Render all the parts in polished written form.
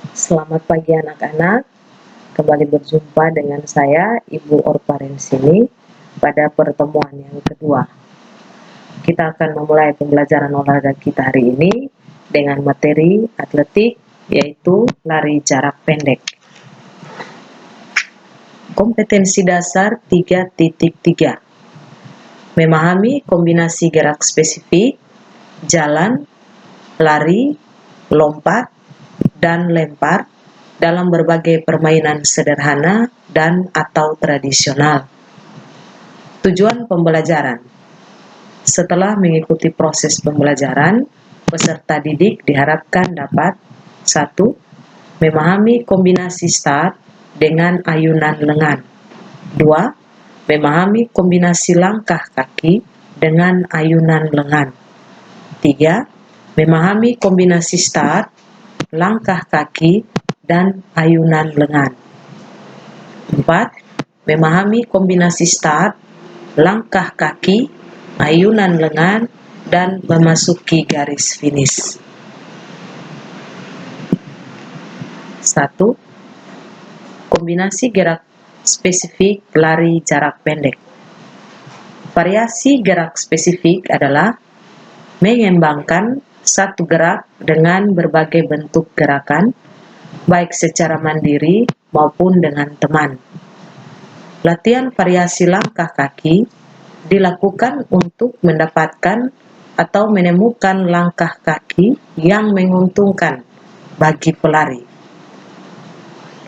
Selamat pagi anak-anak, kembali berjumpa dengan saya Ibu Orparensini pada pertemuan yang kedua. Kita akan memulai pembelajaran olahraga kita hari ini dengan materi atletik, yaitu lari jarak pendek. Kompetensi dasar 3.3, memahami kombinasi gerak spesifik, jalan, lari, lompat, dan lempar dalam berbagai permainan sederhana dan atau tradisional. Tujuan pembelajaran: setelah mengikuti proses pembelajaran, peserta didik diharapkan dapat 1. Memahami kombinasi start dengan ayunan lengan. 2. Memahami kombinasi langkah kaki dengan ayunan lengan. 3. Memahami kombinasi start, langkah kaki, dan ayunan lengan. 4. Memahami kombinasi start, langkah kaki, ayunan lengan, dan memasuki garis finish. 1. Kombinasi gerak spesifik lari jarak pendek. Variasi gerak spesifik adalah mengembangkan satu gerak dengan berbagai bentuk gerakan, baik secara mandiri maupun dengan teman. Latihan variasi langkah kaki dilakukan untuk mendapatkan atau menemukan langkah kaki yang menguntungkan bagi pelari.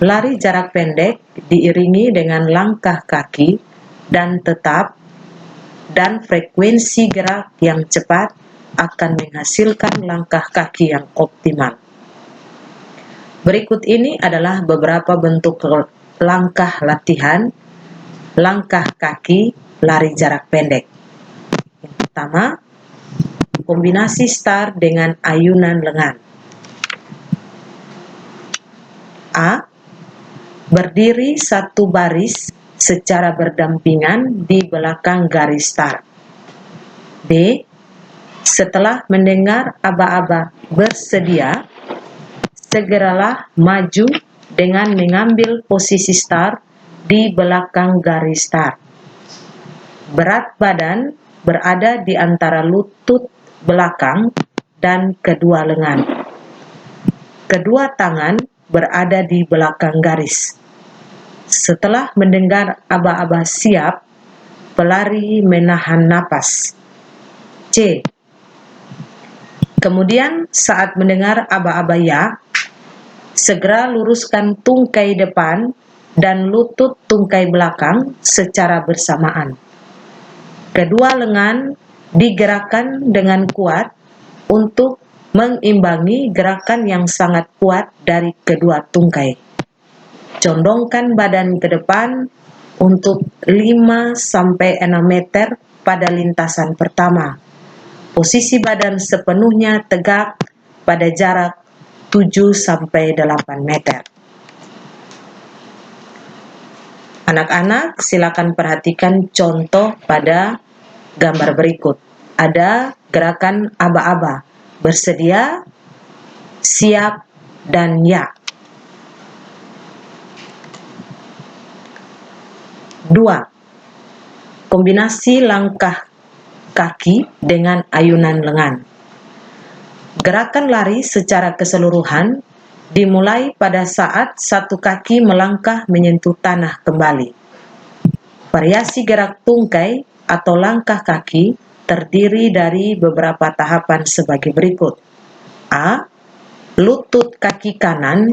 Lari jarak pendek diiringi dengan langkah kaki dan tetap, dan frekuensi gerak yang cepat akan menghasilkan langkah kaki yang optimal. Berikut ini adalah beberapa bentuk langkah latihan langkah kaki lari jarak pendek. Yang pertama, kombinasi start dengan ayunan lengan. A. Berdiri satu baris secara berdampingan di belakang garis start. B. Setelah mendengar aba-aba bersedia, segeralah maju dengan mengambil posisi start di belakang garis start. Berat badan berada di antara lutut belakang dan kedua lengan. Kedua tangan berada di belakang garis. Setelah mendengar aba-aba siap, pelari menahan napas. C. Kemudian saat mendengar aba-aba ya, segera luruskan tungkai depan dan lutut tungkai belakang secara bersamaan. Kedua lengan digerakkan dengan kuat untuk mengimbangi gerakan yang sangat kuat dari kedua tungkai. Condongkan badan ke depan untuk 5-6 meter pada lintasan pertama. Posisi badan sepenuhnya tegak pada jarak 7-8 meter. Anak-anak, silakan perhatikan contoh pada gambar berikut. Ada gerakan aba-aba, bersedia, siap, dan ya. 2. Kombinasi langkah kaki dengan ayunan lengan. Gerakan lari secara keseluruhan dimulai pada saat satu kaki melangkah menyentuh tanah kembali. Variasi gerak tungkai atau langkah kaki terdiri dari beberapa tahapan sebagai berikut. A. Lutut kaki kanan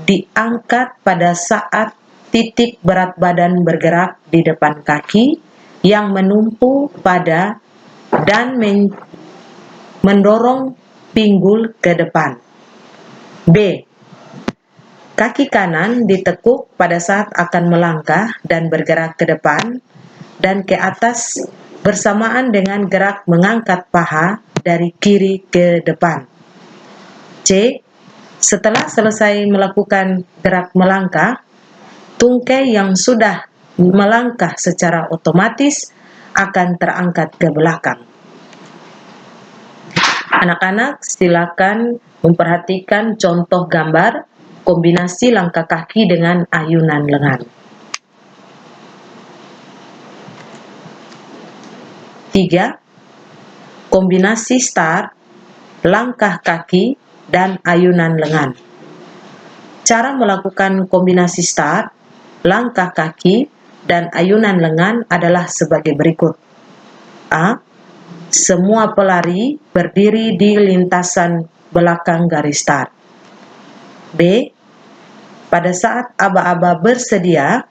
diangkat pada saat titik berat badan bergerak di depan kaki yang menumpu pada dan mendorong pinggul ke depan. B. Kaki kanan ditekuk pada saat akan melangkah dan bergerak ke depan dan ke atas bersamaan dengan gerak mengangkat paha dari kiri ke depan. C. Setelah selesai melakukan gerak melangkah, tungkai yang sudah melangkah secara otomatis akan terangkat ke belakang. Anak-anak, silakan memperhatikan contoh gambar kombinasi langkah kaki dengan ayunan lengan. 3. Kombinasi start, langkah kaki, dan ayunan lengan. Cara melakukan kombinasi start, langkah kaki, dan ayunan lengan adalah sebagai berikut. A. Semua pelari berdiri di lintasan belakang garis start. B. Pada saat aba-aba bersedia,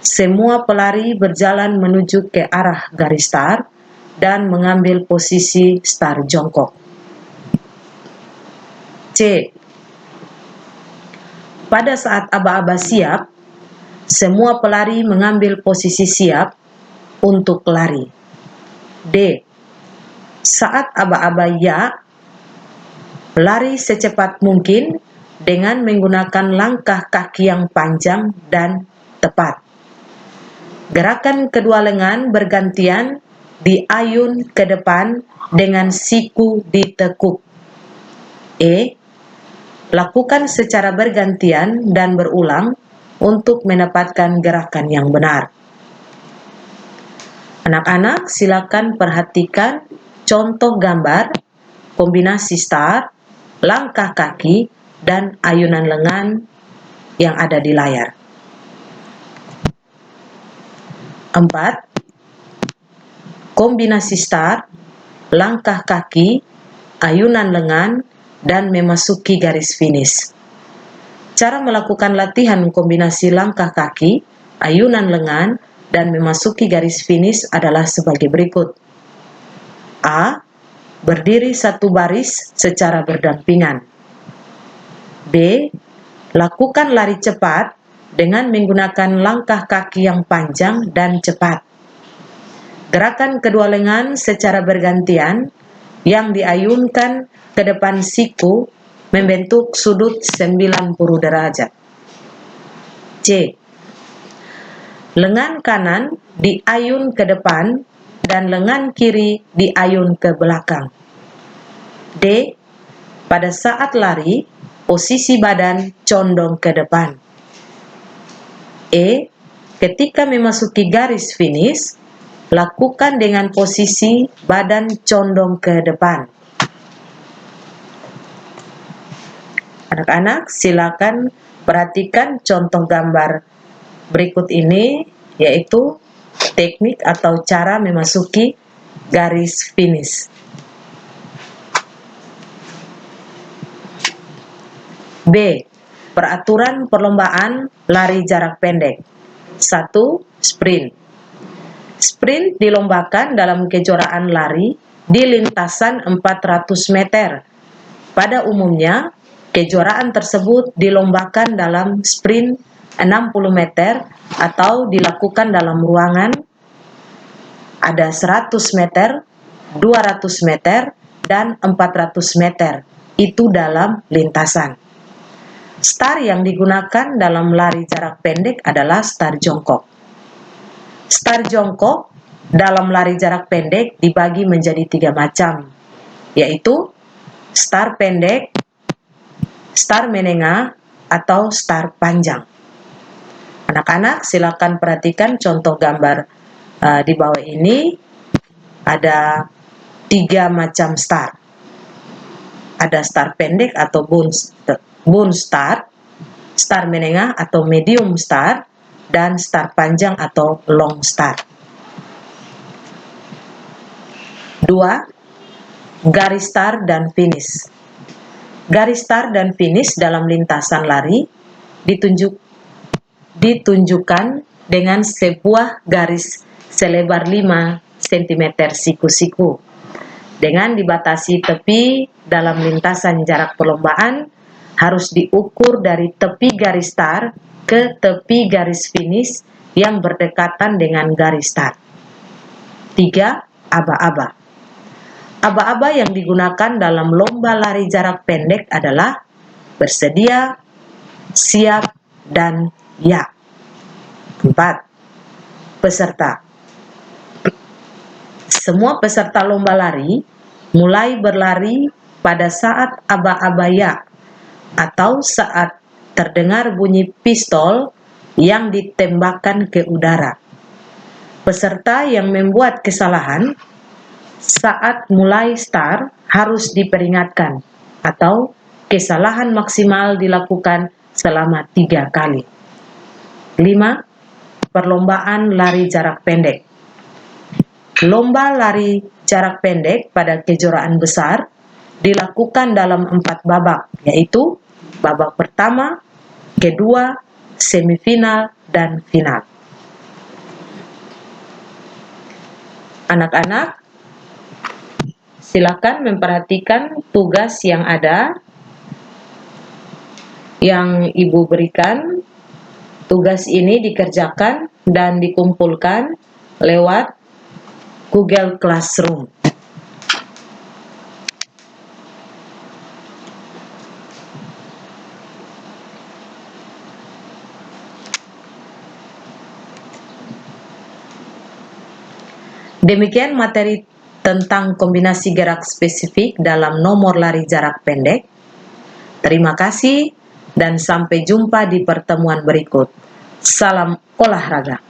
semua pelari berjalan menuju ke arah garis start dan mengambil posisi start jongkok. C. Pada saat aba-aba siap, semua pelari mengambil posisi siap untuk lari. D. Saat aba-aba ya, lari secepat mungkin dengan menggunakan langkah kaki yang panjang dan tepat. Gerakan kedua lengan bergantian diayun ke depan dengan siku ditekuk. E. Lakukan secara bergantian dan berulang untuk mendapatkan gerakan yang benar. Anak-anak, silakan perhatikan contoh gambar kombinasi start, langkah kaki, dan ayunan lengan yang ada di layar. 4. Kombinasi start, langkah kaki, ayunan lengan, dan memasuki garis finish. Cara melakukan latihan kombinasi langkah kaki, ayunan lengan, dan memasuki garis finish adalah sebagai berikut. A. Berdiri satu baris secara berdampingan. B. Lakukan lari cepat dengan menggunakan langkah kaki yang panjang dan cepat. Gerakan kedua lengan secara bergantian yang diayunkan ke depan siku membentuk sudut 90 derajat. C. Lengan kanan diayun ke depan dan lengan kiri diayun ke belakang. D. Pada saat lari, posisi badan condong ke depan. E. Ketika memasuki garis finish, lakukan dengan posisi badan condong ke depan. Anak-anak, silakan perhatikan contoh gambar berikut ini, yaitu teknik atau cara memasuki garis finish. B. Peraturan perlombaan lari jarak pendek. 1. Sprint. Sprint dilombakan dalam kejuaraan lari di lintasan 400 meter. Pada umumnya, kejuaraan tersebut dilombakan dalam sprint 60 meter atau dilakukan dalam ruangan ada 100 meter, 200 meter, dan 400 meter. Itu dalam lintasan. Start yang digunakan dalam lari jarak pendek adalah start jongkok. Start jongkok dalam lari jarak pendek dibagi menjadi 3 macam, yaitu start pendek, start menengah, atau start panjang. Anak-anak, silakan perhatikan contoh gambar di bawah ini. Ada 3 macam start. Ada start pendek atau boom start, start menengah atau medium start, dan start panjang atau long start. 2. Garis start dan finish. Garis start dan finish dalam lintasan lari ditunjukkan dengan sebuah garis selebar 5 cm siku-siku dengan dibatasi tepi dalam lintasan. Jarak perlombaan harus diukur dari tepi garis start ke tepi garis finish yang berdekatan dengan garis start. 3. Aba-aba. Aba-aba yang digunakan dalam lomba lari jarak pendek adalah bersedia, siap, dan ya. 4. Peserta. Semua peserta lomba lari mulai berlari pada saat aba-aba ya atau saat terdengar bunyi pistol yang ditembakkan ke udara. Peserta yang membuat kesalahan saat mulai start harus diperingatkan atau kesalahan maksimal dilakukan selama 3 kali. 5. Perlombaan lari jarak pendek. Lomba lari jarak pendek pada kejuaraan besar dilakukan dalam 4 babak, yaitu babak pertama, kedua, semifinal, dan final. Anak-anak, silakan memperhatikan tugas yang ada, yang Ibu berikan. Tugas ini dikerjakan dan dikumpulkan lewat Google Classroom. Demikian materi tentang kombinasi gerak spesifik dalam nomor lari jarak pendek. Terima kasih dan sampai jumpa di pertemuan berikut. Salam olahraga.